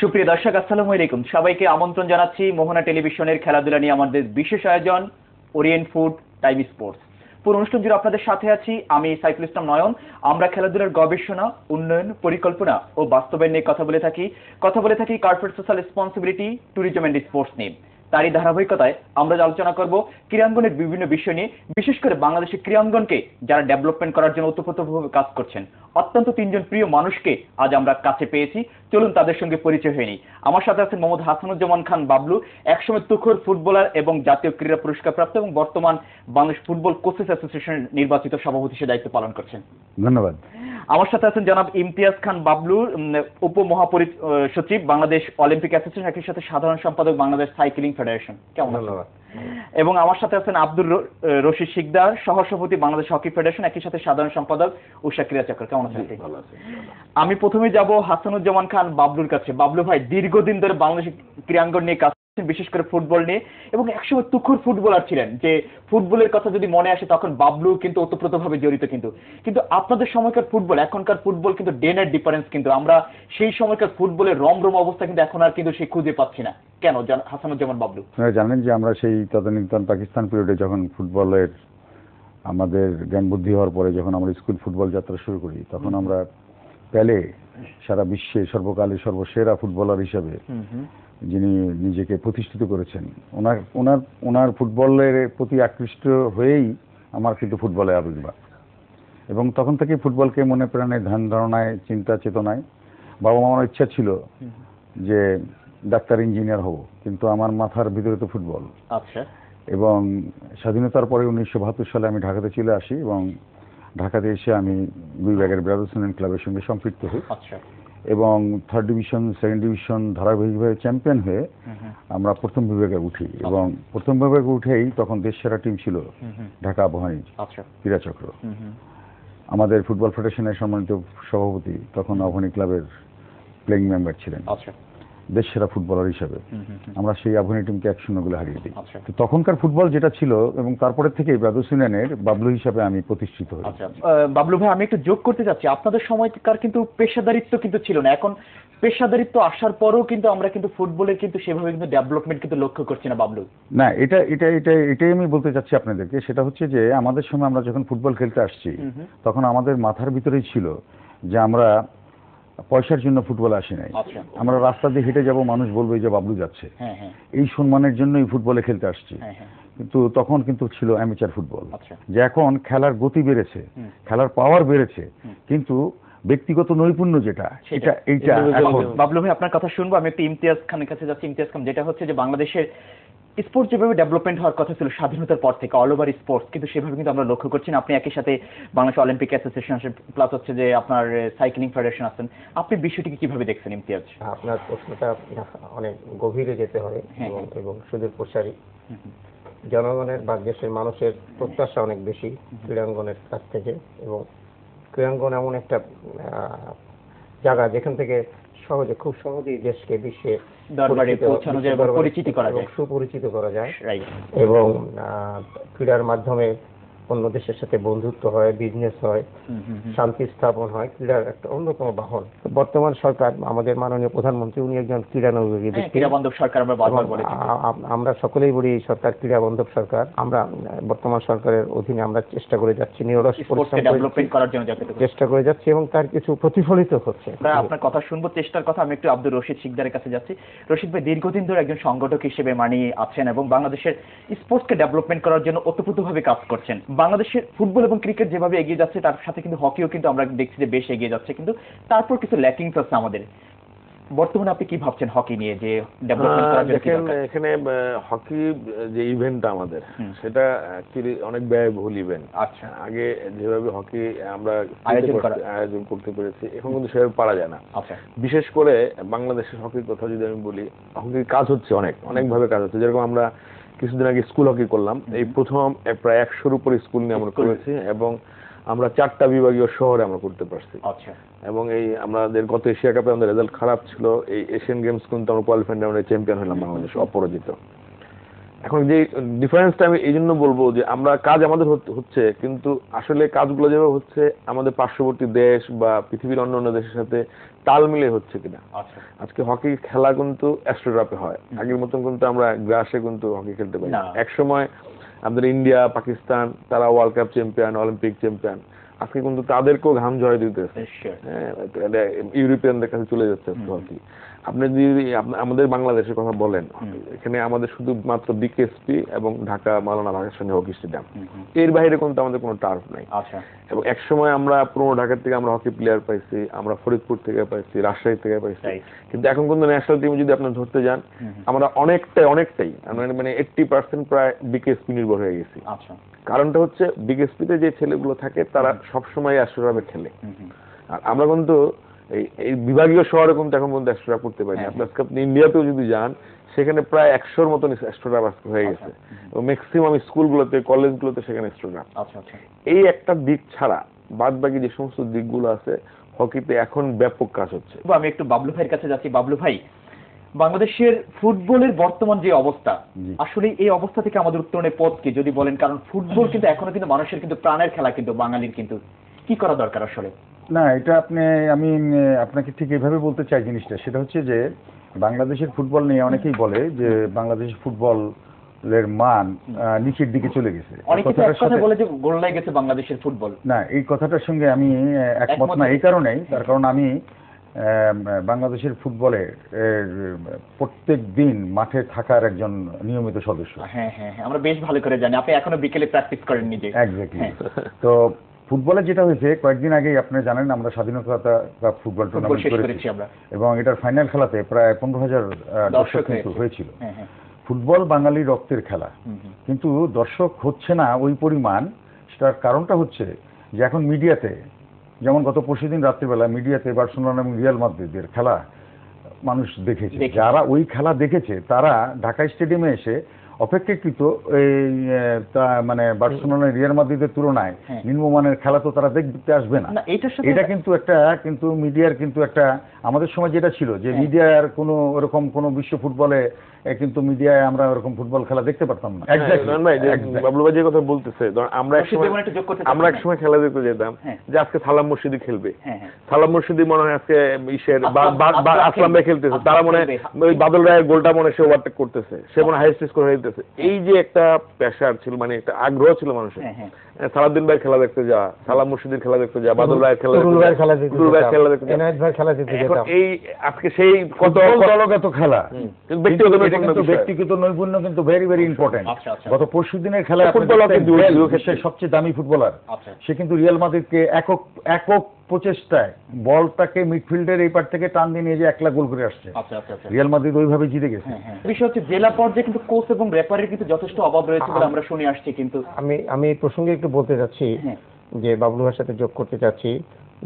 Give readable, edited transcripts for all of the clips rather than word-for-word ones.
সুপ্রিয় দর্শক, আসসালামু আলাইকুম। সবাইকে আমন্ত্রণ জানাচ্ছি মোহনা টেলিভিশনের খেলাধুলা নিয়ে আমাদের বিশেষ আয়োজন ওরিয়েন্ট ফুড টাইম স্পোর্টস। পুরো অনুষ্ঠান জুড়ে আপনাদের সাথে আছি আমি সাইফুল ইসলাম নয়ন। আমরা খেলাধুলার গবেষণা, উন্নয়ন, পরিকল্পনা ও বাস্তবায়ন নিয়ে কথা বলে থাকি corporate social responsibility, tourism and sports নিয়ে। তারই ধারাবাহিকতায় আমরা আলোচনা করব ক্রীড়াঙ্গনের বিভিন্ন বিষয় নিয়ে, বিশেষ করে বাংলাদেশের ক্রীড়াঙ্গনকে যারা ডেভেলপমেন্ট করার জন্য ওতপ্রোতভাবে কাজ করছেন। অত্যন্ত তিনজন প্রিয় মানুষকে আজ আমরা কাছে পেয়েছি, চলুন তাদের সঙ্গে পরিচয় হয়ে নিই। আমার সাথে আছেন মোহাম্মদ হাসানুজ্জামান খান বাবলু, একসময় তুখোর ফুটবলার এবং জাতীয় ক্রীড়া পুরস্কার প্রাপ্ত এবং বর্তমান বাংলাদেশ ফুটবল কোচেস অ্যাসোসিয়েশনের নির্বাচিত সভাপতি হিসেবে দায়িত্ব পালন করছেন। ধন্যবাদ। আমার সাথে আছেন জনাব ইমতিয়াজ খান বাবলু, উপমহাসচিব বাংলাদেশ অলিম্পিক অ্যাসোসিয়েশন, একই সাথে সাধারণ সম্পাদক বাংলাদেশ সাইক্লিং ফেডারেশন। কেমন আছেন? ধন্যবাদ। এবং আমার সাথে আছেন আব্দুর রশিদ শিকদার, সহসভাপতি বাংলাদেশ হকি ফেডারেশন, একই সাথে সাধারণ সম্পাদক উষা ক্রীড়া চক্র। কেমন আছেন? আমি প্রথমে যাব হাসানুজ্জামান খান বাবলুর কাছে। বাবলু ভাই, দীর্ঘদিন ধরে বাংলাদেশের ক্রীড়াঙ্গন নিয়ে কাজ, বিশেষ করে ফুটবল নিয়ে, এবং একসময় তুখোর ফুটবলার ছিলেন। যে ফুটবলের কথা যদি মনে আসে তখন বাবলু কিন্তু ওতপ্রোতভাবে জড়িত। কিন্তু আপনাদের সময়কার ফুটবল, এখনকার ফুটবল কিন্তু ডে নাইট ডিফারেন্স। কিন্তু আমরা সেই সময়কার ফুটবলের রমরম অবস্থা কিন্তু এখন আর কিন্তু সে খুঁজে পাচ্ছি না। কেন হাসানুজ্জামান বাবলু? জানেন যে আমরা সেই তদানীন্তন পাকিস্তান পিরিয়ডে যখন ফুটবলের আমাদের জ্ঞান বুদ্ধি হওয়ার পরে যখন আমরা স্কুল ফুটবল যাত্রা শুরু করি, তখন আমরা পেলে সারা বিশ্বে সর্বকালের সর্বসেরা ফুটবলার হিসেবে যিনি নিজেকে প্রতিষ্ঠিত করেছেন, ওনার ফুটবলের প্রতি আকৃষ্ট হয়েই আমার কিন্তু ফুটবলে আবির্ভাব। এবং তখন থেকে ফুটবলকে মনে প্রাণে ধ্যান ধারণায়, চিন্তা চেতনায়, বাবা মামার ইচ্ছা ছিল যে ডাক্তার, ইঞ্জিনিয়ার হব, কিন্তু আমার মাথার ভিতরে তো ফুটবল। আচ্ছা। এবং স্বাধীনতার পরে 1972 সালে আমি ঢাকাতে চলে আসি এবং ঢাকাতে এসে আমি বিভাগের ব্রাদার্স ইউনিয়ন ক্লাবের সঙ্গে সম্পৃক্ত হই। আচ্ছা। এবং থার্ড ডিভিশন, সেকেন্ড ডিভিশন ধারাবাহিকভাবে চ্যাম্পিয়ন হয়ে আমরা প্রথম বিভাগে উঠি। এবং প্রথম বিভাগে উঠেই তখন দেশ সেরা টিম ছিল ঢাকা আবাহনী ক্রীড়া চক্র। আমাদের ফুটবল ফেডারেশনের সম্মানিত সভাপতি তখন আবাহনী ক্লাবের প্লেইং মেম্বার ছিলেন, দেশ সেরা ফুটবলার হিসেবে। আমরা সেই আবাহনী টিমকে 1-0 গোলে হারিয়ে দিই। তো তখনকার ফুটবল যেটা ছিল, এবং তারপরে থেকে ব্রাদার্স ইউনিয়নের বাবলু হিসাবে আমি প্রতিষ্ঠিত হই। বাবলু ভাই, আমি একটু যোগ করতে চাচ্ছি, আপনাদের সময়কার কিন্তু পেশাদারিত্ব কিন্তু ছিল না। এখন পেশাদারিত্ব আসার পরেও কিন্তু আমরা কিন্তু ফুটবলের কিন্তু সেভাবে কিন্তু ডেভেলপমেন্ট কিন্তু লক্ষ্য করছি না বাবলু। না, এটাই আমি বলতে চাচ্ছি আপনাদেরকে। সেটা হচ্ছে যে আমাদের সময় আমরা যখন ফুটবল খেলতে আসছি, তখন আমাদের মাথার ভিতরেই ছিল যে আমরা পয়সার জন্য ফুটবলে আসি নাই। আমরা রাস্তা দিয়ে হেঁটে যাব, মানুষ বলবে যে বাবলু যাচ্ছে, এই সম্মানের জন্যই ফুটবলে খেলতে আসছি। কিন্তু তখন কিন্তু ছিল অ্যামেচার ফুটবল। যে এখন খেলার গতি বেড়েছে, খেলার পাওয়ার বেড়েছে, কিন্তু ব্যক্তিগত নৈপুণ্য যেটা, এইটা এখন। বাবলু ভাই, আপনার কথা শুনবো। আমি একটু ইমতিয়াজ খানের কাছে যাচ্ছি। ইমতিয়াজ খান, যেটা হচ্ছে যে বাংলাদেশের স্পোর্টস যেভাবে ডেভেলপমেন্ট হওয়ার কথা ছিল স্বাধীনতার পর থেকে, অল ওভার স্পোর্টস, কিন্তু সেভাবে কিন্তু আমরা লক্ষ্য করছি না। আপনি একই সাথে বাংলাদেশ অলিম্পিক অ্যাসোসিয়েশন আছেন, প্লাস হচ্ছে যে আপনার সাইক্লিং ফেডারেশন আছেন। আপনি বিষয়টিকে কিভাবে দেখছেন ইমতিয়াজ? আপনার প্রশ্নটা অনেক গভীরে যেতে হয় এবং সুদূর প্রসারী। জনগণের বা দেশের মানুষের প্রত্যাশা অনেক বেশি ক্রীড়াঙ্গনের কাছ থেকে, এবং ক্রীড়াঙ্গন এমন একটা জায়গা যেখান থেকে খুব সহজেই দেশকে বিশ্বে সুপরিচিত করা যায়, এবং ক্রীড়ার মাধ্যমে অন্য দেশের সাথে বন্ধুত্ব হয়, বিজনেস হয়, শান্তি স্থাপন হয়। ক্রীড়ার একটা অন্যতম বাহন। বর্তমান সরকার, আমাদের মাননীয় প্রধানমন্ত্রী, উনি একজন ক্রীড়ানবী ব্যক্তি। আমরা সকলেই বলি এই সরকার ক্রীড়া বান্ধব সরকার। আমরা বর্তমান সরকারের অধীনে আমরা চেষ্টা করে যাচ্ছি, নিরলস চেষ্টা করে যাচ্ছি, এবং তার কিছু প্রতিফলিত হচ্ছে। আপনার কথা শুনবো, চেষ্টার কথা। আমি একটু আব্দুর রশিদ শিকদারের কাছে যাচ্ছি। রশিদ ভাই, দীর্ঘদিন ধরে একজন সংগঠক হিসেবে আছেন এবং বাংলাদেশের স্পোর্টসকে ডেভেলপমেন্ট করার জন্য ওতপ্রোতভাবে কাজ করছেন। বাংলাদেশের ফুটবল এবং ক্রিকেট যেভাবে এগিয়ে যাচ্ছে, তার সাথে কিন্তু হকিও কিন্তু আমরা দেখছি যে বেশ এগিয়ে যাচ্ছে, কিন্তু তারপর কিছু ল্যাকিংস আছে আমাদের। বর্তমানে আপনি কি ভাবছেন হকি নিয়ে, যে ডেভেলপমেন্ট করার জন্য? দেখেন, এখানে হকি যে ইভেন্টটা আমাদের, সেটা অ্যাকচুয়ালি অনেক ব্যয়বহুল ইভেন্ট। আচ্ছা। আগে যেভাবে হকি আমরা আয়োজন করতে পেরেছি, এখন কিন্তু সেভাবে পারা যায় না। আচ্ছা। বিশেষ করে বাংলাদেশের হকির কথা যদি আমি বলি, হকির কাজ হচ্ছে অনেকভাবে কাজ হচ্ছে। যেরকম আমরা কিছুদিন আগে স্কুল হকি করলাম, এই প্রথম প্রায় 100-র উপরে স্কুল নিয়ে আমরা করেছি, এবং আমরা 4টা বিভাগীয় শহরে আমরা করতে পারছি। আচ্ছা। এবং এই আমাদের গত এশিয়া কাপে আমাদের রেজাল্ট খারাপ ছিল, এই এশিয়ান গেমস কিন্তু আমরা কোয়ালিফাইং রাউন্ডে চ্যাম্পিয়ন হলাম, বাংলাদেশ অপরাজিত। এখন যে ডিফারেন্সটা আমি এই জন্য বলবো যে আমরা কাজ আমাদের হচ্ছে, কিন্তু আসলে কাজগুলো যেভাবে হচ্ছে আমাদের পার্শ্ববর্তী দেশ বা পৃথিবীর অন্যান্য দেশের সাথে তাল মিলে হচ্ছে কিনা। আচ্ছা আজকে হকি খেলা কিন্তু অ্যাস্ট্রোড্রপে হয়, আগের মতন কিন্তু আমরা গ্রাসে কিন্তু হকি খেলতে পারি না। এক সময় আমাদের ইন্ডিয়া পাকিস্তান তারা world cup champion, Olympic champion, আজকে কিন্তু তাদেরকেও ঘাম ঝরে দিতেছে। Sure. হ্যাঁ, ইউরোপিয়ানদের কাছে চলে যাচ্ছে হকি। আপনি যদি আমাদের বাংলাদেশের কথা বলেন, এখানে আমাদের শুধুমাত্র বিকেএসপি এবং ঢাকা মাওলানা ভাসানী হকি স্টেডিয়াম, এর বাইরে কিন্তু আমাদের কোনো টার্ফ নাই। আচ্ছা এবং একসময় আমরা পুরনো ঢাকা থেকে আমরা হকি প্লেয়ার পাইছি, আমরা ফরিদপুর থেকে পাইছি, রাজশাহী থেকে পাইছি, Right. কিন্তু এখন কিন্তু ন্যাশনাল টিম যদি আপনি ধরতে যান আমরা অনেকটাই মানে 80% প্রায় বিকেএসপি নির্ভর হয়ে গেছি। আচ্ছা কারণটা হচ্ছে বিকেএসপিতে যে ছেলেগুলো থাকে তারা সবসময় অ্যাস্ট্রোড্রপে খেলে, আর আমরা কিন্তু এই বিভাগীয় শহরে কিন্তু এখন পর্যন্ত অ্যাস্ট্রোড্রপ করতে পারি না। আপনি ইন্ডিয়াতেও যদি যান সেখানে প্রায় 100-র মতন অ্যাস্ট্রোড্রপ হয়ে গেছে, এবং ম্যাক্সিমাম স্কুলগুলোতে কলেজগুলোতে সেখানে অ্যাস্ট্রোড্রপ। আচ্ছা আচ্ছা এই একটা দিক ছাড়া বাদ বাকি যে সমস্ত দিকগুলো আছে হকিতে এখন ব্যাপক কাজ হচ্ছে। আমি একটু বাবলু ভাইয়ের কাছে যাচ্ছি। বাবলু ভাই, বাংলাদেশের ফুটবলের বর্তমান যে অবস্থা, জি। আসলে এই অবস্থা থেকে আমাদের উত্তরণের পথ কি যদি বলেন, কারণ ফুটবল কিন্তু এখনো কিন্তু মানুষের কিন্তু প্রাণের খেলা, কিন্তু বাঙালির কিন্তু কি করা দরকার আসলে? না, এটা আমি আপনাকে ঠিক এভাবে বলতে চাই জিনিসটা, সেটা হচ্ছে যে বাংলাদেশের ফুটবল নিয়ে অনেকেই বলে যে বাংলাদেশের ফুটবলের মান নিচের দিকে চলে গেছে। অনেকে তো এক কথা বলে যে গোল্লায় গেছে বাংলাদেশের ফুটবল। না, এই কথাটার সঙ্গে আমি একমত না। এই কারণেই, তার কারণ আমি বাংলাদেশের ফুটবলের প্রত্যেক দিন মাঠে থাকার একজন নিয়মিত সদস্য। হ্যাঁ হ্যাঁ হ্যাঁ, আমরা বেশ ভালো করে জানি। আপনি এখনো বিকেলে প্র্যাকটিস করেন নিজে। এক্স্যাক্টলি। তো ফুটবলে যেটা হয়েছে, কয়েকদিন আগেই আপনি জানেন আমরা স্বাধীনতা কাপ ফুটবল টুর্নামেন্ট করেছি, এবং এটার ফাইনাল খেলাতে প্রায় 15,000 দর্শক কিন্তু হয়েছিল। ফুটবল বাঙালির রক্তের খেলা, কিন্তু দর্শক হচ্ছে না ওই পরিমাণ। সেটার কারণটা হচ্ছে যে এখন মিডিয়াতে, যেমন গত পরশুদিন রাত্রিবেলা মিডিয়াতে বার্সেলোনা এবং রিয়াল মাদ্রিদের খেলা মানুষ দেখেছে। যারা ওই খেলা দেখেছে তারা ঢাকা স্টেডিয়ামে এসে অপেক্ষাকৃত এই মানে বার্সেলোনা রিয়াল মাদ্রিদের তুলনায় নিম্নমানের খেলা তো তারা দেখতে আসবে না। এটা কিন্তু মিডিয়ার কিন্তু একটা, আমাদের সময় যেটা ছিল যে মিডিয়ার কোনো ওরকম কোনো বিশ্ব ফুটবলে কিন্তু মিডিয়ায় আমরা ওরকম ফুটবল খেলা দেখতে পারতাম না। বাবলু ভাই যে কথা বলতেছে, আমরা এক সময় খেলা দেখতে যেতাম যে আজকে সালাম মুর্শিদি খেলবে, সালাম মুর্শিদি মনে হয় আজকে ইসের আসলাম ভাই খেলতেছে, তারা মনে হয় ওই বাদল রায়ের গোলটা মনে সে ওভারটেক করতেছে, সে মনে হাইস্ট স্কোর হয়ে যেতেছে। এই যে একটা প্রেশার ছিল, মানে একটা আগ্রহ ছিল মানুষের, সালাউদ্দিন ভাই খেলা দেখতে যা, সালাম মুর্শিদির খেলা দেখতে যা, বাদল রায়ের খেলা দেখতে যা, এই আজকে সেই কত দলগত খেলা, ব্যক্তিগত নৈপুণ্য কিন্তু ভেরি ভেরি ইম্পর্টেন্ট। গত পরশুদিনের খেলায় বিশ্বের সবচেয়ে দামি ফুটবলার, সে কিন্তু রিয়াল মাদ্রিদকে একক প্রচেষ্টায় বলটাকে মিডফিল্ডের এই পার থেকে টান দিয়ে নিয়ে যে 1 লাখ গোল করে আসছে। রিয়াল মাদ্রিদ ওইভাবে জিতে গেছে। বিষয় হচ্ছে জেলা পর্যায়ে কিন্তু কোচ এবং রেফারির কিন্তু যথেষ্ট অভাব রয়েছে বলে আমরা শুনে আসছি। কিন্তু আমি এই প্রসঙ্গে একটু বলতে যাচ্ছি, যে বাবলু ভাইয়ের সাথে যোগ করতে চাচ্ছি,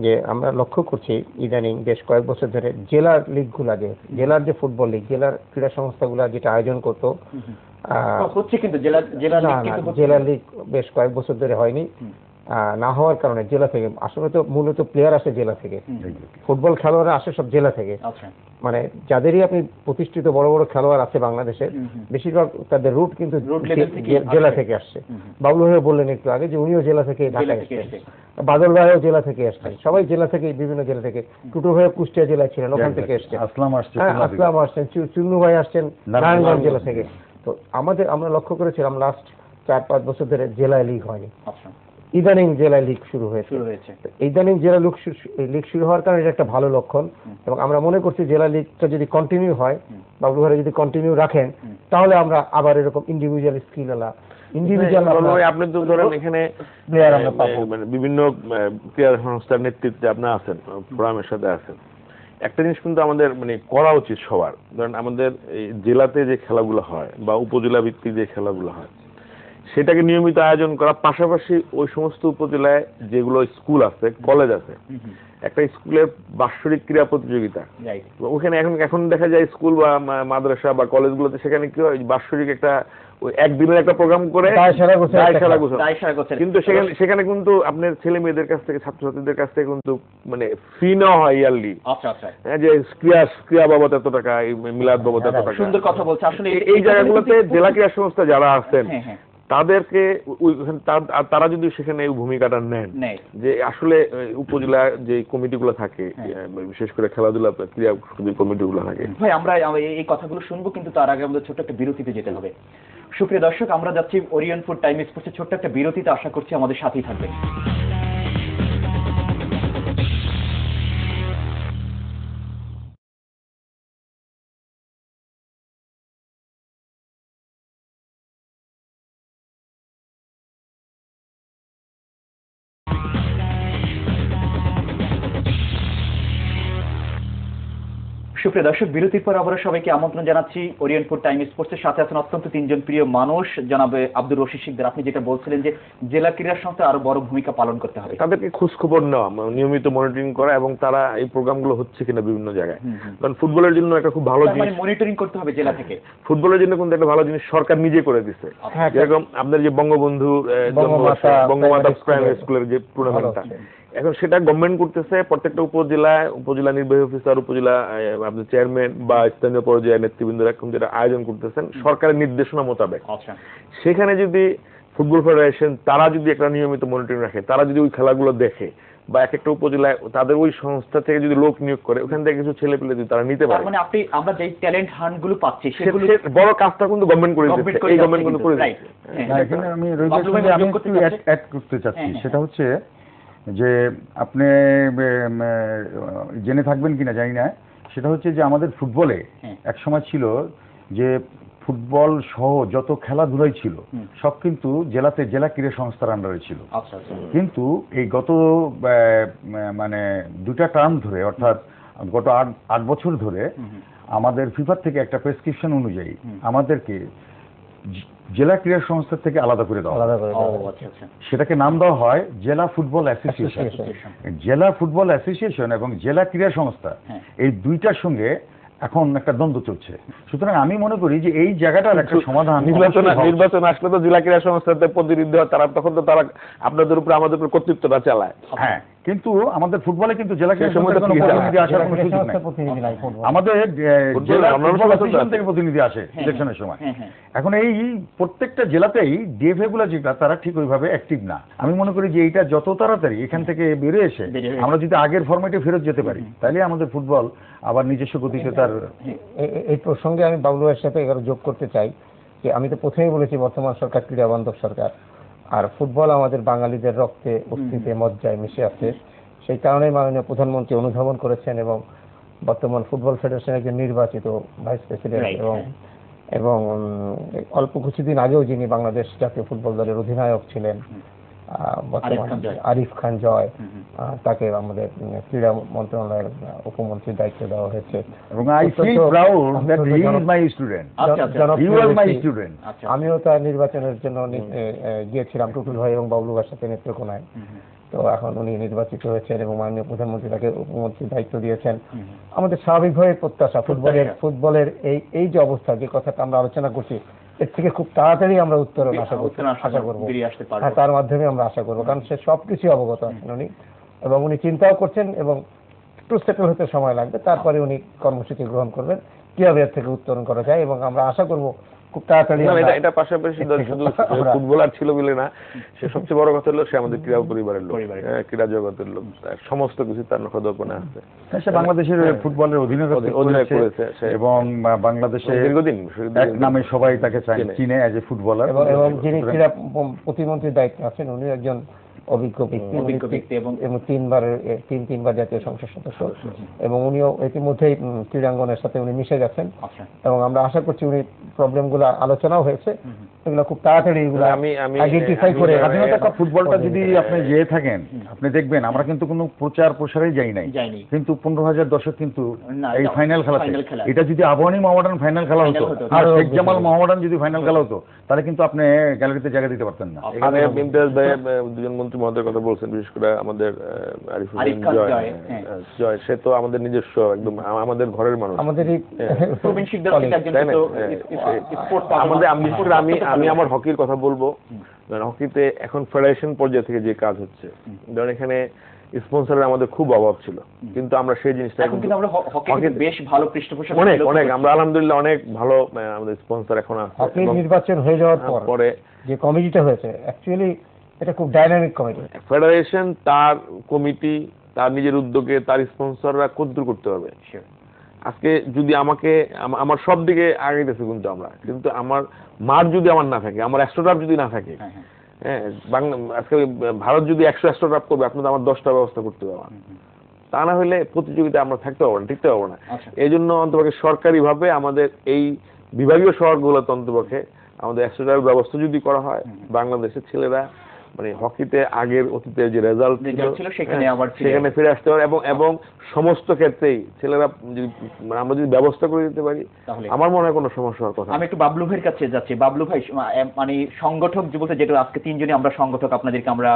যে আমরা লক্ষ্য করছি ইদানিং বেশ কয়েক বছর ধরে জেলার লিগগুলা, যে জেলার যে ফুটবল লিগ, জেলার ক্রীড়া সংস্থাগুলা যেটা আয়োজন করতো, হচ্ছে কিন্তু জেলা লিগ বেশ কয়েক বছর ধরে হয়নি। না হওয়ার কারণে জেলা থেকে, আসলে তো মূলত প্লেয়ার আসে জেলা থেকে, ফুটবল খেলোয়াড়রা আসে সব জেলা থেকে। মানে যাদেরই আপনি প্রতিষ্ঠিত বড় বড় খেলোয়াড় আছে বাংলাদেশের, বেশিরভাগ তাদের রুট কিন্তু জেলা থেকে আসছে। বাবলু ভাই বললেন একটু আগে যে উনিও জেলা থেকে ঢাকায় আসছেন, বাদল ভাইও জেলা থেকে আসছেন, সবাই জেলা থেকে, বিভিন্ন জেলা থেকে। টুটু ভাই কুষ্টিয়া জেলায় ছিলেন, ওখান থেকে এসছেন। আসলাম আসছেন, চুন্নু ভাই আসছেন নারায়ণগঞ্জ জেলা থেকে। তো আমরা লক্ষ্য করেছিলাম লাস্ট 4-5 বছর ধরে জেলায় লিগ হয়নি। ইদানিং জেলায় লিগ শুরু হয়েছে। ইদানিং জেলা লিগ শুরু হওয়ার কারণে এটা একটা ভালো লক্ষণ, এবং আমরা মনে করছি জেলা লিগটা যদি কন্টিনিউ হয়, বাবলু ভাই যদি কন্টিনিউ রাখেন, তাহলে আমরা আবার এরকম ইন্ডিভিজুয়াল আপনি তো ধরেন এখানে প্লেয়ার আমরা পাবো, মানে বিভিন্ন ক্রীড়া সংস্থার নেতৃত্বে আপনি আছেন, ফোরামের সাথে আছেন। একটা জিনিস কিন্তু আমাদের মানে করা উচিত সবার, ধরেন আমাদের এই জেলাতে যে খেলাগুলো হয় বা উপজেলা ভিত্তিক যে খেলাগুলো হয়, সেটাকে নিয়মিত আয়োজন করা, পাশাপাশি ওই সমস্ত উপজেলায় যেগুলো স্কুল আছে, কলেজ আছে, একটা স্কুলের বাৎসরিক ক্রীড়া প্রতিযোগিতা, ওখানে এখন দেখা যায় স্কুল বা মাদ্রাসা বা কলেজগুলোতে সেখানে কি হয়, বাৎসরিক একটা ওই একদিনের একটা প্রোগ্রাম করে দায় সারা গোছের দায় একটা সারা খেলা। গোছের। দায় সারা গোছের। কিন্তু সেখানে কিন্তু আপনার ছেলে মেয়েদের কাছ থেকে, ছাত্রছাত্রীদের কাছ থেকে কিন্তু মানে ফি নেওয়া হয় ইয়ারলি, আচ্ছা আচ্ছা, যে ক্রিয়া বাবদ এত টাকা, এই মিলাদ বাবদ এত টাকা। সুন্দর কথা বলছে আসলে। এই জায়গাগুলোতে জেলা ক্রীড়া সংস্থা যারা আছেন হ্যাঁ হ্যাঁ তাদেরকে তারা যদি সেখানে এই ভূমিকাটা নেন, যে আসলে উপজেলা যে কমিটিগুলো থাকে, বিশেষ করে খেলাধুলা ক্রীড়া কমিটিগুলো থাকে। ভাই আমরা এই কথাগুলো শুনবো, কিন্তু তার আগে আমাদের ছোট্ট একটা বিরতিতে যেতে হবে। সুপ্রিয় দর্শক, আমরা যাচ্ছি ওরিয়েন্ট ফুড টাইম স্পোর্টসের ছোট্ট একটা বিরতিতে, আশা করছি আমাদের সাথেই থাকবেন। সুপ্রিয় দর্শক, বিরতির পর আবারও সবাইকে আমন্ত্রণ জানাচ্ছি ওরিয়েন্ট ফুড টাইম স্পোর্টসের সাথে আছেন অত্যন্ত তিনজন প্রিয় মানুষ। জানাবে আব্দুর রশিদ শিকদার, আপনি যেটা বলছিলেন যে জেলা ক্রীড়া সংস্থা আরো বড় ভূমিকা পালন করতে হবে, তাদেরকে খোঁজ খবর নেওয়া, নিয়মিত মনিটরিং করা, এবং তারা এই প্রোগ্রামগুলো হচ্ছে কিনা বিভিন্ন জায়গায়। কারণ ফুটবলের জন্য একটা খুব ভালো জিনিস, মনিটরিং করতে হবে জেলা থেকে। ফুটবলের জন্য কিন্তু একটা ভালো জিনিস সরকার নিজে করে দিচ্ছে। যেরকম আপনার যে বঙ্গবন্ধু বঙ্গমাতা প্রাইমারি স্কুলের যে টুর্নামেন্টটা, এখন সেটা গভর্নমেন্ট করতেছে। প্রত্যেকটা উপজেলা নির্বাহী অফিসার, উপজেলা আপনার চেয়ারম্যান বা স্থানীয় পর্যায়ে নেতৃবৃন্দরা এখন যেটা আয়োজন করতেছেন সরকারের নির্দেশনা মোতাবেক। সেখানে যদি ফুটবল ফেডারেশন তারা যদি একটা নিয়মিত মনিটরিং রাখে, তারা যদি ওই খেলাগুলো দেখে, বা এক একটা উপজেলায় তাদের ওই সংস্থা থেকে যদি লোক নিয়োগ করে, ওখান থেকে কিছু ছেলে পেলে যদি তারা নিতে পারে, মানে আমরা যে ট্যালেন্ট হান্ট গুলো পাচ্ছি সেগুলো বড় কাজটা কিন্তু গভর্নমেন্ট করে দিচ্ছে, এই গভর্নমেন্ট কিন্তু করে দিচ্ছে। এখানে আমি রোহিতের সঙ্গে আমি একটু অ্যাড করতে চাচ্ছি, সেটা হচ্ছে যে আপনি জেনে থাকবেন কিনা জানি না, সেটা হচ্ছে যে আমাদের ফুটবলে এক সময় ছিল যে ফুটবল সহ যত খেলাধুলাই ছিল সব কিন্তু জেলা ক্রীড়া সংস্থার আন্ডারে ছিল। কিন্তু এই গত মানে 2টা টার্ম ধরে, অর্থাৎ গত 8 বছর ধরে আমাদের ফিফার থেকে একটা প্রেসক্রিপশন অনুযায়ী আমাদেরকে জেলা ক্রীড়া সংস্থা থেকে আলাদা করে দেওয়া, সেটাকে নাম দেওয়া হয় জেলা ফুটবল অ্যাসোসিয়েশন। জেলা ফুটবল অ্যাসোসিয়েশন এবং জেলা ক্রীড়া সংস্থা এই দুইটার সঙ্গে এখন একটা দ্বন্দ্ব চলছে। সুতরাং আমি মনে করি যে এই জায়গাটার একটা সমাধান, নির্বাচন আসলে তো জেলা ক্রীড়া সংস্থাতে প্রতিনিধি হয় তারা, তখন তো তারা আপনাদের উপরে আমাদের উপরে কর্তৃত্বটা চালায়। হ্যাঁ, কিন্তু আমাদের ফুটবলে কিন্তু জেলা ক্রীড়া সংস্থার কোনো প্রতিনিধি আসার কোনো সুযোগ নেই। আমাদের জেলা ফুটবল অ্যাসোসিয়েশন থেকে প্রতিনিধি আসে ইলেকশনের সময়। এখন এই প্রত্যেকটা জেলাতেই ডিএফএ গুলো যেটা, তারা ঠিক ওইভাবে অ্যাক্টিভ না। আমি মনে করি যে এইটা যত তাড়াতাড়ি এখান থেকে বেরিয়ে এসে আমরা যদি আগের ফরম্যাটে ফেরত যেতে পারি, তাহলে আমাদের ফুটবল আবার নিজস্ব গতিতে তার। এই প্রসঙ্গে আমি বাবলু ভাইয়ের সাথে এবার যোগ করতে চাই যে আমি তো প্রথমেই বলেছি বর্তমান সরকার ক্রীড়া বান্ধব সরকার, আর ফুটবল আমাদের বাঙালিদের রক্তে, অস্তিত্বে, মজ্জায় মিশে আছে। সেই কারণেই মাননীয় প্রধানমন্ত্রী অনুধাবন করেছেন এবং বর্তমান ফুটবল ফেডারেশনের একজন নির্বাচিত ভাইস প্রেসিডেন্ট এবং অল্প কিছুদিন আগেও যিনি বাংলাদেশ জাতীয় ফুটবল দলের অধিনায়ক ছিলেন আরিফ খান জয়, তাকে আমাদের ক্রীড়া মন্ত্রণালয়ের উপমন্ত্রীর দায়িত্ব দেওয়া হয়েছে। এবং I feel proud that he is my student, he was my student. আমিও তার নির্বাচনের জন্য গিয়েছিলাম টুটুল ভাই এবং বাবলু ভাইয়ের সাথে নেত্রকোনায়। তো এখন উনি নির্বাচিত হয়েছেন এবং মাননীয় প্রধানমন্ত্রী তাকে উপমন্ত্রীর দায়িত্ব দিয়েছেন। আমাদের স্বাভাবিকভাবে প্রত্যাশা ফুটবলের এই যে অবস্থা, যে কথাটা আমরা আলোচনা করছি, এর থেকে খুব তাড়াতাড়ি আমরা উত্তরণ আশা করবো। তার মাধ্যমে আমরা আশা করবো, কারণ সে সবকিছু অবগত আছেন উনি, এবং উনি চিন্তাও করছেন এবং একটু সেটেল হতে সময় লাগবে। তারপরে উনি কর্মসূচি গ্রহণ করবেন কিভাবে এর থেকে উত্তরণ করা যায়, এবং আমরা আশা করবো খুব তাড়াতাড়ি। এটা পাশাপাশি শুধু ফুটবলার ছিল বলে না, সে সবচেয়ে বড় কথা হলো সে আমাদের ক্রীড়া পরিবারের লোক, ক্রীড়া জগতের লোক, সমস্ত কিছু তার নখদর্পণে আছে। সে বাংলাদেশের ফুটবলের অধিনায়ক করেছে এবং বাংলাদেশে দীর্ঘদিন এক নামে সবাই তাকে চিনে অ্যাজ এ ফুটবলার। এবং যিনি ক্রীড়া প্রতিমন্ত্রীর দায়িত্বে আছেন উনি একজন অভিজ্ঞ ব্যক্তি এবং তিনবার জাতীয় সংসদ সদস্য, এবং উনিও ইতিমধ্যেই ক্রীড়াঙ্গনের সাথে উনি মিশে গেছেন। এবং আমরা আশা করছি উনি প্রবলেমগুলো আলোচনাও হয়েছে, এগুলো খুব তাড়াতাড়ি আইডেন্টিফাই করে। স্বাধীনতা ফুটবলটা যদি আপনি যেয়ে থাকেন, আপনি দেখবেন আমরা কিন্তু কোনো প্রচার প্রসারেই যাই নাই, কিন্তু 15,000 দর্শক কিন্তু এই ফাইনাল খেলাতে, এটা যদি আবাহনী মোহামেডান ফাইনাল খেলা হতো আর শেখ জামাল মোহামেডান যদি ফাইনাল খেলা হতো, তাহলে কিন্তু আপনি গ্যালারিতে জায়গা দিতে পারতেন না। এখানে ইমতিয়াজ ভাই দুজন মন্ত্রী মহোদয়ের কথা বলছেন, বিশেষ করে আমাদের আরিফ আরিফ হোসেন খান জয়, জয়, হ্যাঁ। জয় সে তো আমাদের নিজস্ব একদম আমাদের ঘরের মানুষ। আমাদের এই প্রবীণ শিকদার থেকে একজন তাই না? কিন্তু হ্যাঁ, স্পোর্ট আমাদের আমি আমার হকির কথা বলবো। হকিতে এখন ফেডারেশন পর্যায়ে থেকে যে কাজ হচ্ছে, ধরেন এখানে স্পন্সরের আমাদের খুব অভাব ছিল, কিন্তু আমরা সেই জিনিসটা এখন কিন্তু আমরা হকিতে বেশ ভালো পৃষ্ঠপোষক অনেক আমরা আলহামদুলিল্লাহ অনেক ভালো আমাদের স্পন্সর এখন আছে। হকি নির্বাচন হয়ে যাওয়ার পরে যে কমিটিটা হয়েছে অ্যাকচুয়ালি এটা খুব ডাইনামিক কমিটি। ফেডারেশন তার কমিটি তার নিজের উদ্যোগে তার স্পন্সররা কদ্দুর করতে পারবে। আজকে যদি আমাকে আমার সব দিকে আগাইতেছে কিন্তু আমার মাঠ যদি আমার না থাকে, আমার অ্যাস্ট্রোটার্ফ যদি না থাকে, হ্যাঁ আজকে ভারত যদি 100 অ্যাস্ট্রোটার্ফ করবে, আপনাদের আমার 10টা ব্যবস্থা করতে হবে। তা না হলে প্রতিযোগিতা আমরা থাকতে পারবো না, টিকতে পারবো না। এই জন্য অন্তপক্ষে সরকারিভাবে আমাদের এই বিভাগীয় শহরগুলোতে অন্তপক্ষে আমাদের অ্যাস্ট্রোটার্ফ ব্যবস্থা যদি করা হয়, বাংলাদেশের ছেলেরা মানে হকিতে আগের অতীতের যে রেজাল্ট ছিল সেখানে ফিরে আসতে পারে, এবং সমস্ত ক্ষেত্রেই ছেলেরা যদি আমরা যদি ব্যবস্থা করে দিতে পারি, আমার মনে হয় কোনো সমস্যা হওয়ার কথা। আমি একটু বাবলু ভাইয়ের কাছে যাচ্ছি। বাবলু ভাই, মানে সংগঠক যে বলতে, যেটা আজকে 3 জনই আমরা সংগঠক আপনাদেরকে আমরা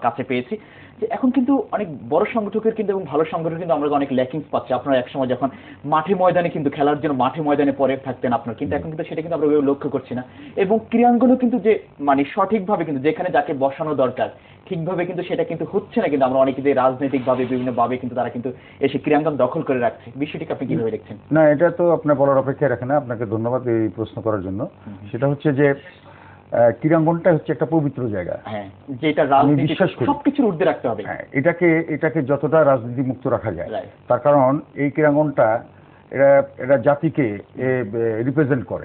কাছে পেয়েছি, যে এখন কিন্তু অনেক বড় সংগঠকের কিন্তু এবং ভালো সংগঠক কিন্তু আমরা অনেক ল্যাকিংস পাচ্ছি। আপনারা একসময় যখন মাঠে ময়দানে কিন্তু খেলার জন্য মাঠে ময়দানে পরে থাকতেন আপনার, কিন্তু এখন কিন্তু সেটা কিন্তু আমরা লক্ষ্য করছি না। এবং ক্রীড়াঙ্গনও কিন্তু যে মানে সঠিকভাবে কিন্তু যেখানে যাকে বসানো দরকার ঠিকভাবে কিন্তু সেটা কিন্তু হচ্ছে না। কিন্তু আমরা অনেকে যে রাজনৈতিকভাবে বিভিন্নভাবে কিন্তু তারা কিন্তু এসে ক্রীড়াঙ্গন দখল করে রাখছে। বিষয়টিকে আপনি কিভাবে দেখছেন? না, এটা তো আপনার বলার অপেক্ষায় রাখে না। আপনাকে ধন্যবাদ এই প্রশ্ন করার জন্য। সেটা হচ্ছে যে ক্রীড়াঙ্গনটা হচ্ছে একটা পবিত্র জায়গা, হ্যাঁ, যেটা রাজনীতি সবকিছুর ঊর্ধ্বে রাখতে হবে। হ্যাঁ, এটাকে যতটা রাজনীতি মুক্ত রাখা যায়, তার কারণ এই ক্রীড়াঙ্গনটা এটা জাতিকে রিপ্রেজেন্ট করে।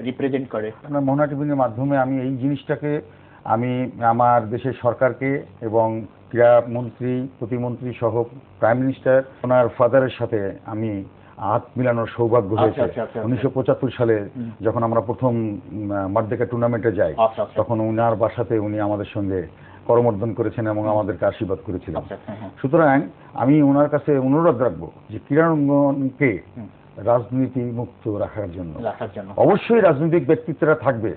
আপনার মোহনা টিভির মাধ্যমে আমি এই জিনিসটাকে আমি আমার দেশের সরকারকে এবং ক্রীড়ামন্ত্রী, প্রতিমন্ত্রী সহ প্রাইম মিনিস্টার ওনার ফাদারের সাথে আমি হাত মিলানোর সৌভাগ্য হয়েছে। 1975 সালে যখন আমরা প্রথম মারদেকা টুর্নামেন্টে যাই, তখন উনার বাসাতে উনি আমাদের সঙ্গে করমর্দন করেছেন এবং আমাদেরকে আশীর্বাদ করেছিলেন। সুতরাং আমি ওনার কাছে অনুরোধ রাখবো যে ক্রীড়াঙ্গনকে রাজনীতি মুক্ত রাখার জন্য অবশ্যই রাজনৈতিক ব্যক্তিত্বরা থাকবে,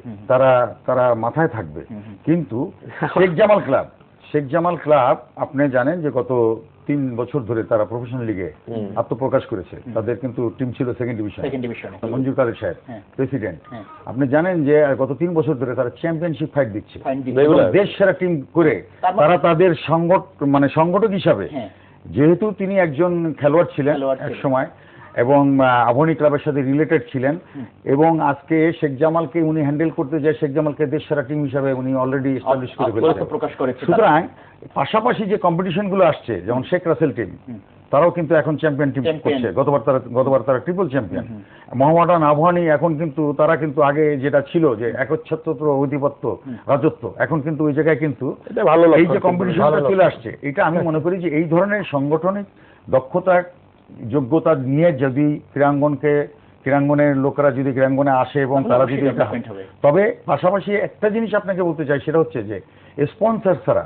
তারা মাথায় থাকবে, কিন্তু শেখ জামাল ক্লাব আপনি জানেন যে গত 3 বছর ধরে তারা প্রফেশনাল লিগে আত্মপ্রকাশ করেছে। তাদের কিন্তু টিম ছিল সেকেন্ড ডিভিশন। মঞ্জুর কাদের সাহেব প্রেসিডেন্ট, আপনি জানেন যে গত 3 বছর ধরে তারা চ্যাম্পিয়নশিপ ফাইট দিচ্ছে। দেশ সেরা টিম করে তারা তাদের সংগঠক হিসাবে, যেহেতু তিনি একজন খেলোয়াড় ছিলেন এক সময় এবং আবাহনী ক্লাবের সাথে রিলেটেড ছিলেন, এবং আজকে শেখ জামালকে উনি হ্যান্ডেল করতে যায়, শেখ জামালকে দেশ সেরা টিম হিসাবে উনি অলরেডি এস্টাবলিশ করে ফেলেছেন। সুতরাং পাশাপাশি যে কম্পিটিশনগুলো আসছে, যেমন শেখ রাসেল টিম, তারাও কিন্তু এখন চ্যাম্পিয়ন টিম করছে। গতবার তারা ট্রিপল চ্যাম্পিয়ন। মোহামেডান, আবাহনী এখন কিন্তু তারা কিন্তু আগে যেটা ছিল যে একচ্ছত্র অধিপত্য রাজত্ব, এখন কিন্তু ওই জায়গায় কিন্তু এই যে কম্পিটিশনটা চলে আসছে, এটা আমি মনে করি যে এই ধরনের সাংগঠনিক দক্ষতা যোগ্যতা নিয়ে যদি ক্রীড়াঙ্গনের লোকেরা যদি ক্রীড়াঙ্গনে আসে এবং তারা যদি, তবে পাশাপাশি একটা জিনিস আপনাকে বলতে চাই, সেটা হচ্ছে যে স্পন্সর ছাড়া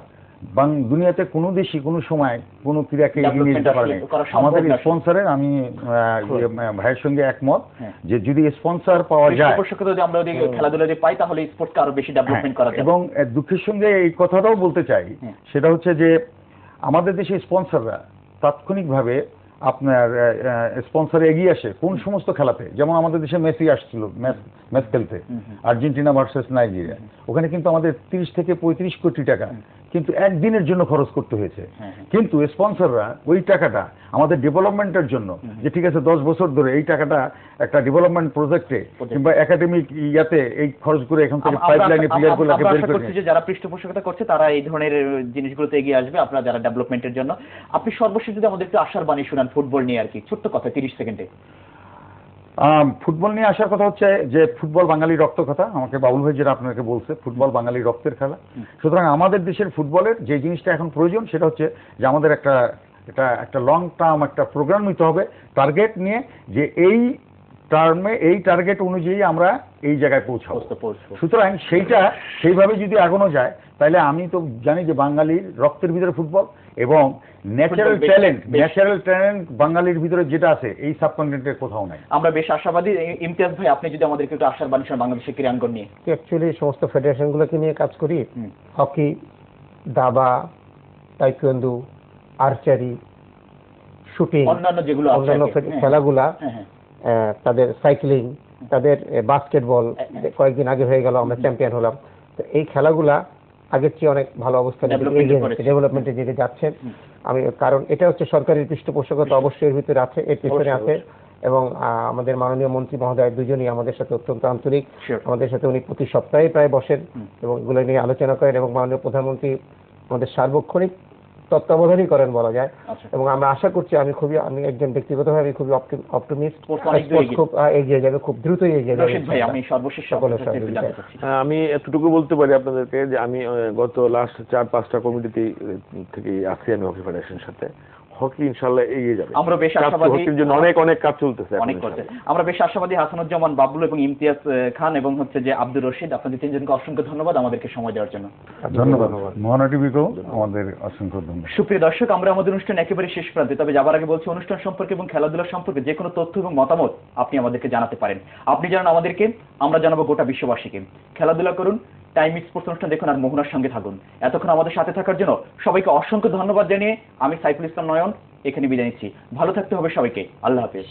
দুনিয়াতে কোনো দেশই কোনো সময় কোনো ক্রীড়াকে এগিয়ে নিয়ে যেতে পারেনি। আমাদের স্পন্সরের আমি ভাইয়ের সঙ্গে একমত যে যদি স্পন্সর পাওয়া যায়, আমরা যদি খেলাধুলা পাই, তাহলে স্পোর্টসকে আরো বেশি ডেভেলপমেন্ট করা যায়। এবং দুঃখের সঙ্গে এই কথাটাও বলতে চাই, সেটা হচ্ছে যে আমাদের দেশে স্পন্সররা তাৎক্ষণিকভাবে আপনার স্পন্সরে এগিয়ে আসে কোন সমস্ত খেলাতে। যেমন আমাদের দেশে মেসি আসছিল ম্যাচ খেলতে আর্জেন্টিনা ভার্সেস নাইজেরিয়া, ওখানে কিন্তু আমাদের 30 থেকে 35 কোটি টাকা কিন্তু একদিনের জন্য খরচ করতে হয়েছে। কিন্তু স্পন্সররা ওই টাকাটা আমাদের ডেভেলপমেন্টের জন্য, যে ঠিক আছে 10 বছর ধরে এই টাকাটা একটা ডেভেলপমেন্ট প্রজেক্টে কিংবা একাডেমিক ইয়াতে এই খরচ করে এখান থেকে পাইপলাইনে প্লেয়ারগুলোকে বের করে, যারা পৃষ্ঠপোষকতা করছে তারা এই ধরনের জিনিসগুলোতে এগিয়ে আসবে আপনারা যারা ডেভেলপমেন্টের জন্য। আপনি সর্বশেষ যদি আমাদের একটু আশার বাণী শোনান ফুটবল নিয়ে, আর কি ছোট্ট কথা 30 সেকেন্ডে। ফুটবল নিয়ে আসার কথা হচ্ছে যে ফুটবল বাঙালির রক্ত কথা, আমাকে বাবুল ভাই যেটা আপনাকে বলছে, ফুটবল বাঙালির রক্তের খেলা। সুতরাং আমাদের দেশের ফুটবলের যে জিনিসটা এখন প্রয়োজন, সেটা হচ্ছে যে আমাদের একটা লং টার্ম একটা প্রোগ্রাম নিতে হবে, টার্গেট নিয়ে, যে এই টার্মে এই টার্গেট অনুযায়ী আমরা এই জায়গায় পৌঁছাবো। সুতরাং সেইভাবে যদি এগোনো যায়, তাহলে আমি তো জানি যে বাঙালির রক্তের ভিতরে ফুটবল এবং ন্যাচারাল ট্যালেন্ট বাঙালির ভিতরে যেটা আছে এই সাবকন্টিনেন্টের কোথাও নাই। আমরা বেশ আশাবাদী। ইমতিয়াজ ভাই, আপনি যদি আমাদেরকে একটু আশার বাণী শোনান বাংলাদেশের ক্রীড়াঙ্গন নিয়ে। অ্যাকচুয়ালি সমস্ত ফেডারেশনগুলোকে নিয়ে কাজ করি, হকি, দাবা, তাইকোয়ান্দো, আর্চারি, শুটিং, অন্যান্য যেগুলো আছে অন্যান্য আর কি। হ্যাঁ, খেলাগুলা, হ্যাঁ, হ্যাঁ। তাদের সাইক্লিং, তাদের বাস্কেটবল কয়েকদিন আগে হয়ে গেল, আমরা চ্যাম্পিয়ন হলাম। তো এই খেলাগুলা আগের চেয়ে অনেক ভালো অবস্থানে ডেভেলপমেন্টের দিকে যাচ্ছে। আমি কারণ এটা হচ্ছে সরকারের পৃষ্ঠপোষকতা অবশ্যই এর ভিতরে আছে, এর পিছনে আছে, এবং আমাদের মাননীয় মন্ত্রী মহোদয় দুজনই আমাদের সাথে অত্যন্ত আন্তরিক। আমাদের সাথে উনি প্রতি সপ্তাহে প্রায় বসেন এবং এগুলো নিয়ে আলোচনা করেন, এবং মাননীয় প্রধানমন্ত্রী আমাদের সার্বক্ষণিক তত্ত্বাবধানই করেন বলা যায়। এবং আমরা আশা করছি, আমি একজন ব্যক্তিগতভাবে আমি খুবই অপটিমিস্ট, খুব এগিয়ে যাবে, খুব দ্রুতই এগিয়ে যাবে। ভাই, আমি সর্বশেষ আমি এতটুকু বলতে পারি আপনাদেরকে যে আমি গত লাস্ট 4-5টা কমিটিতে থেকে আছি আমি হকি ফেডারেশনের সাথে। হকি ইনশাআল্লাহ এগিয়ে যাবে। আমরা বেশ আশাবাদী, হকির জন্য অনেক কাজ চলতেছে, অনেক করছে। আমরা বেশ আশাবাদী। হাসানুজ্জামান বাবলু এবং ইমতিয়াজ খান এবং হচ্ছে যে আব্দুর রশিদ, আপনাদের তিনজনকে অসংখ্য ধন্যবাদ আমাদেরকে সময় দেওয়ার জন্য। ধন্যবাদ। মোহনা টিভিকেও আমাদের অসংখ্য ধন্যবাদ। সুপ্রিয় দর্শক, আমরা আমাদের অনুষ্ঠান একেবারে শেষ প্রান্তে। তবে যাবার আগে বলছি, অনুষ্ঠান সম্পর্কে এবং খেলাধুলা সম্পর্কে যে কোনো তথ্য এবং মতামত আপনি আমাদেরকে জানাতে পারেন। আপনি জানান আমাদেরকে, আমরা জানাবো গোটা বিশ্ববাসীকে। খেলাধুলা করুন, টাইম স্পোর্টস অনুষ্ঠান দেখুন, আর মোহনার সঙ্গে থাকুন। এতক্ষণ আমাদের সাথে থাকার জন্য সবাইকে অসংখ্য ধন্যবাদ জানিয়ে আমি সাইফুল ইসলাম নয়ন এখানে বিদায় নিচ্ছি। ভালো থাকতে হবে সবাইকে। আল্লাহ হাফেজ।